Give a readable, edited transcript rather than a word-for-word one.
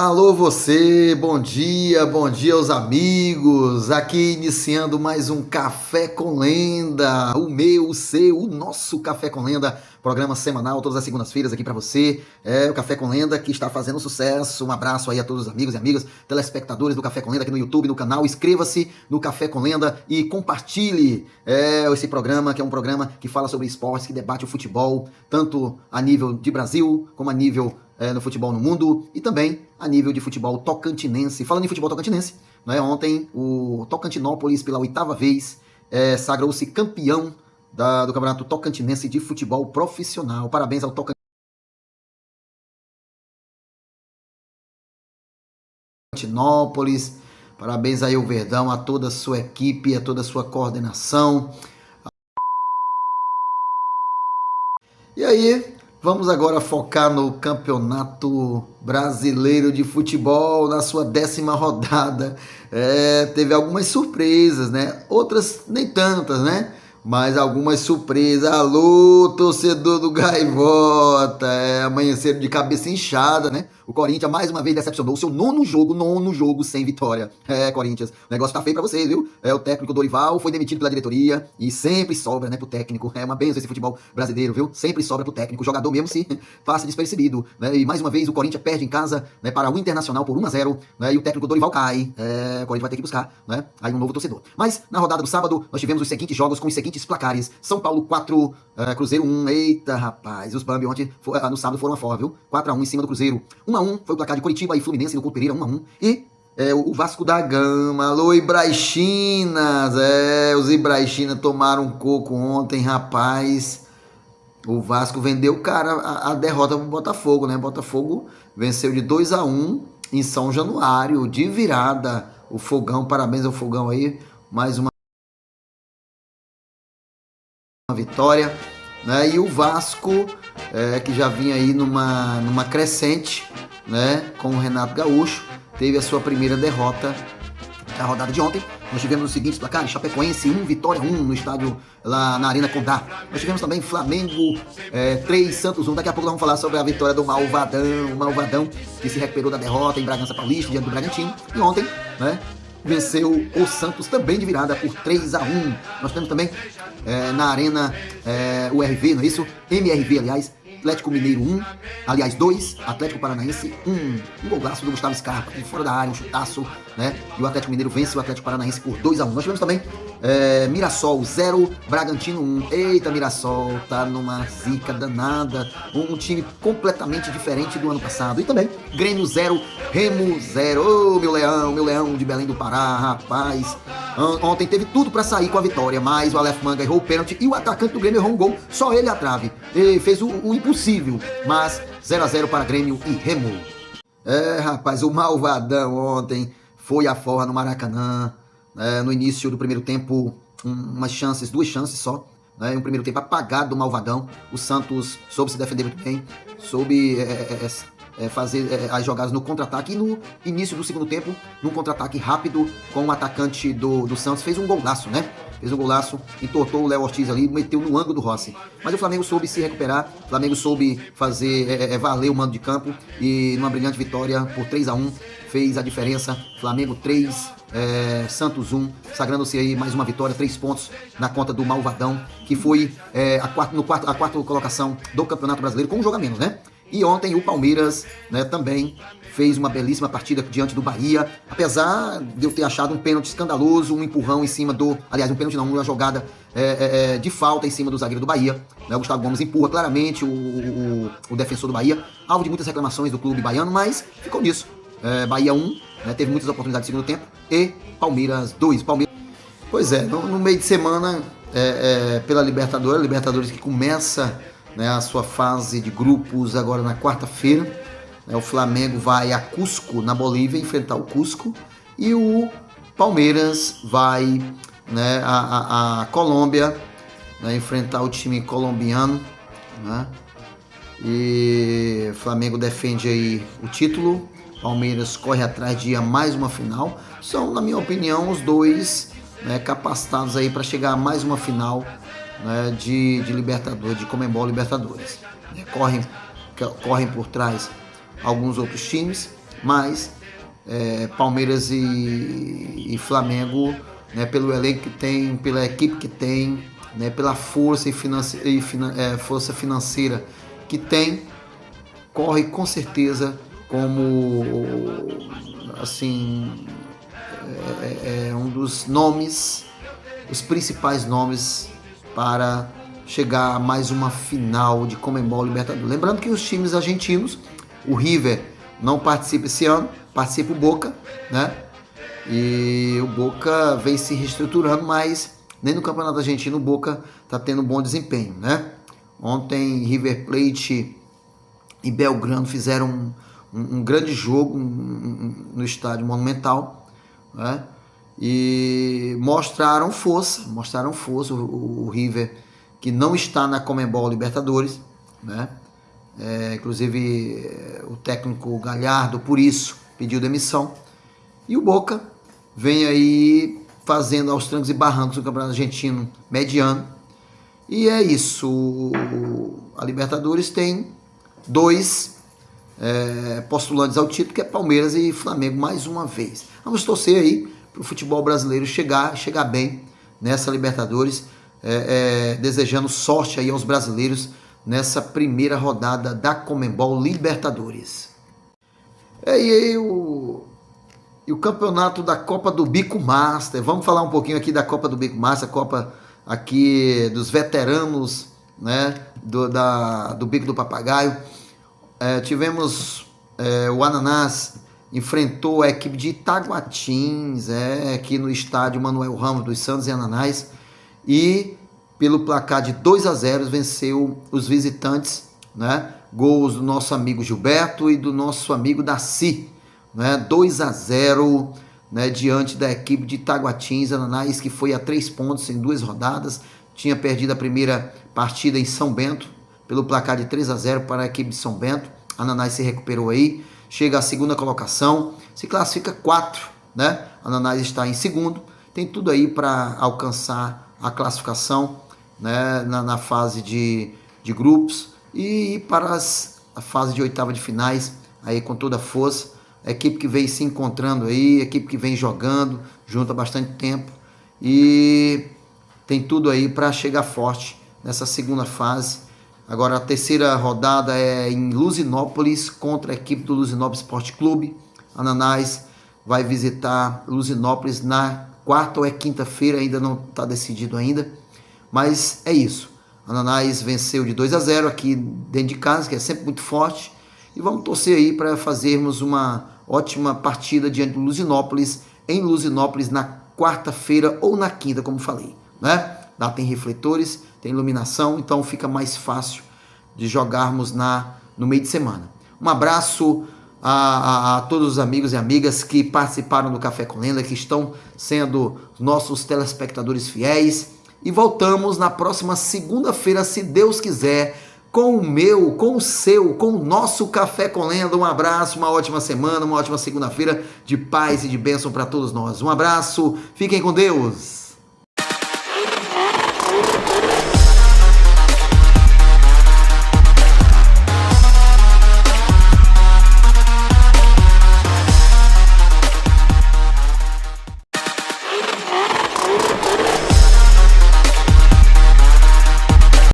Alô você, bom dia aos amigos, aqui iniciando mais um Café com Lenda, o meu, o seu, o nosso Café com Lenda, programa semanal, todas as segundas-feiras aqui pra você, o Café com Lenda que está fazendo sucesso, um abraço aí a todos os amigos e amigas, telespectadores do Café com Lenda aqui no YouTube, no canal, inscreva-se no Café com Lenda e compartilhe esse programa, que é um programa que fala sobre esportes, que debate o futebol, tanto a nível de Brasil, como a nível no futebol no mundo e também a nível de futebol tocantinense. Falando em futebol tocantinense, né, ontem o Tocantinópolis, pela 8ª vez, sagrou-se campeão do Campeonato Tocantinense de Futebol Profissional. Parabéns ao Tocantinópolis, parabéns aí ao Verdão, a toda a sua equipe, a toda a sua coordenação. E aí, vamos agora focar no Campeonato Brasileiro de Futebol, na sua 10ª rodada. Teve algumas surpresas, né? Outras nem tantas, né? Mas algumas surpresas. Alô, torcedor do Gaivota, amanheceram de cabeça inchada, né? O Corinthians mais uma vez decepcionou, o seu nono jogo sem vitória. Corinthians, o negócio tá feio pra vocês, viu? O técnico Dorival foi demitido pela diretoria e sempre sobra, né, pro técnico. É uma benção esse futebol brasileiro, viu? Sempre sobra pro técnico, o jogador mesmo se passa despercebido, né? E mais uma vez o Corinthians perde em casa, né, para o Internacional por 1-0, né? E o técnico Dorival cai. O Corinthians vai ter que buscar, né, aí um novo torcedor. Mas na rodada do sábado nós tivemos os seguintes jogos com os seguintes placares: São Paulo 4, Cruzeiro 1. Eita, rapaz, os Bambi ontem no sábado foram a fora, viu? 4-1 em cima do Cruzeiro. 1-1 foi o placar de Coritiba e Fluminense no Couto Pereira, 1-1. E o Vasco da Gama, alô Ibraixinas, os Ibraixinas tomaram um coco ontem, rapaz. O Vasco vendeu, cara, a derrota pro Botafogo, né? Botafogo venceu de 2-1 em São Januário, de virada. O Fogão, parabéns ao Fogão aí, mais uma vitória, né? E o Vasco, que já vinha aí numa crescente, né, com o Renato Gaúcho, teve a sua primeira derrota na rodada de ontem. Nós tivemos os seguintes placares: Chapecoense 1, Vitória 1 no estádio lá na Arena Condá. Nós tivemos também Flamengo 3, Santos 1. Daqui a pouco nós vamos falar sobre a vitória do Malvadão, que se recuperou da derrota em Bragança Paulista, diante do Bragantino. E ontem, né, venceu o Santos também de virada por 3-1. Nós temos também na Arena URV, não é isso? MRV, aliás. Atlético Mineiro 1, aliás 2, Atlético Paranaense 1. Um golaço do Gustavo Scarpa, de fora da área, um chutaço, né? E o Atlético Mineiro vence o Atlético Paranaense por 2-1. Nós tivemos também Mirassol 0, Bragantino 1. Eita, Mirassol tá numa zica danada. Um time completamente diferente do ano passado. E também Grêmio 0, Remo 0. Ô, meu leão de Belém do Pará, rapaz. Ontem teve tudo pra sair com a vitória, mas o Aleph Manga errou o pênalti e o atacante do Grêmio errou um gol, só ele à trave. Ele fez o impossível, mas 0-0 para Grêmio e Remo. Rapaz, o Malvadão ontem foi à forra no Maracanã. No início do primeiro tempo, duas chances só. Um primeiro tempo apagado do Malvadão. O Santos soube se defender muito bem, soube fazer as jogadas no contra-ataque. E no início do segundo tempo, num contra-ataque rápido com o atacante do Santos, fez um golaço, né? Fez um golaço, entortou o Léo Ortiz ali, meteu no ângulo do Rossi. Mas o Flamengo soube se recuperar, o Flamengo soube fazer valer o mando de campo e numa brilhante vitória por 3-1 fez a diferença. Flamengo 3, Santos 1, sagrando-se aí mais uma vitória, 3 pontos na conta do Malvadão, que foi a quarta colocação do Campeonato Brasileiro com um jogo a menos, né? E ontem o Palmeiras, né, também fez uma belíssima partida diante do Bahia, apesar de eu ter achado um pênalti escandaloso, um empurrão em cima um pênalti não, uma jogada de falta em cima do zagueiro do Bahia, né? O Gustavo Gomes empurra claramente o defensor do Bahia, alvo de muitas reclamações do clube baiano, mas ficou nisso. Bahia 1, né, teve muitas oportunidades no segundo tempo, e Palmeiras 2. Pois no meio de semana, pela Libertadores que começa, né, a sua fase de grupos agora na quarta-feira. O Flamengo vai a Cusco, na Bolívia, enfrentar o Cusco. E o Palmeiras vai, né, a Colômbia, né, enfrentar o time colombiano, né? E o Flamengo defende aí o título. Palmeiras corre atrás de mais uma final. São, na minha opinião, os dois, né, capacitados aí para chegar a mais uma final, né, de Libertadores, de Conmebol Libertadores. Correm por trás alguns outros times, mas Palmeiras e Flamengo, né, pelo elenco que tem, pela equipe que tem, né, pela força força financeira que tem, corre com certeza como assim um dos nomes, os principais nomes para chegar a mais uma final de Conmebol Libertadores. Lembrando que os times argentinos, o River não participa esse ano, participa o Boca, né? E o Boca vem se reestruturando, mas nem no Campeonato Argentino o Boca está tendo bom desempenho, né? Ontem River Plate e Belgrano fizeram um grande jogo no estádio Monumental, né? E mostraram força o River, que não está na Conmebol Libertadores, né? Inclusive o técnico Galhardo, por isso, pediu demissão. E o Boca vem aí fazendo aos trancos e barrancos o Campeonato Argentino mediano. E é isso. A Libertadores tem dois postulantes ao título, que é Palmeiras e Flamengo, mais uma vez. Vamos torcer aí para o futebol brasileiro chegar bem nessa Libertadores, desejando sorte aí aos brasileiros nessa primeira rodada da Conmebol Libertadores. E o campeonato da Copa do Bico Master. Vamos falar um pouquinho aqui da Copa do Bico Master, a Copa aqui dos veteranos, né, do Bico do Papagaio. Tivemos o Ananás enfrentou a equipe de Itaguatins, aqui no estádio Manuel Ramos dos Santos e Ananás, e pelo placar de 2-0 venceu os visitantes, né? Gols do nosso amigo Gilberto e do nosso amigo Daci, né? 2-0, né? Diante da equipe de Itaguatins. Ananás, que foi a 3 pontos em 2 rodadas, tinha perdido a primeira partida em São Bento pelo placar de 3-0 para a equipe de São Bento. Ananás se recuperou aí, chega à segunda colocação, se classifica 4, né? Ananás está em segundo, tem tudo aí para alcançar a classificação, né, na fase de grupos e ir para a fase de oitava de finais aí com toda a força. A equipe que vem se encontrando aí, a equipe que vem jogando junto há bastante tempo e tem tudo aí para chegar forte nessa segunda fase. Agora a terceira rodada é em Luzinópolis contra a equipe do Luzinópolis Esporte Clube. Ananás vai visitar Luzinópolis na quarta ou quinta-feira, ainda não está decidido ainda, mas é isso. Ananás venceu de 2-0 aqui dentro de casa, que é sempre muito forte, e vamos torcer aí para fazermos uma ótima partida diante do Luzinópolis, em Luzinópolis na quarta-feira ou na quinta, como falei, né? Lá tem refletores, tem iluminação, então fica mais fácil de jogarmos no meio de semana. Um abraço a todos os amigos e amigas que participaram do Café com Lenda, que estão sendo nossos telespectadores fiéis. E voltamos na próxima segunda-feira, se Deus quiser, com o nosso Café com Lenda. Um abraço, uma ótima semana, uma ótima segunda-feira de paz e de bênção para todos nós. Um abraço, fiquem com Deus.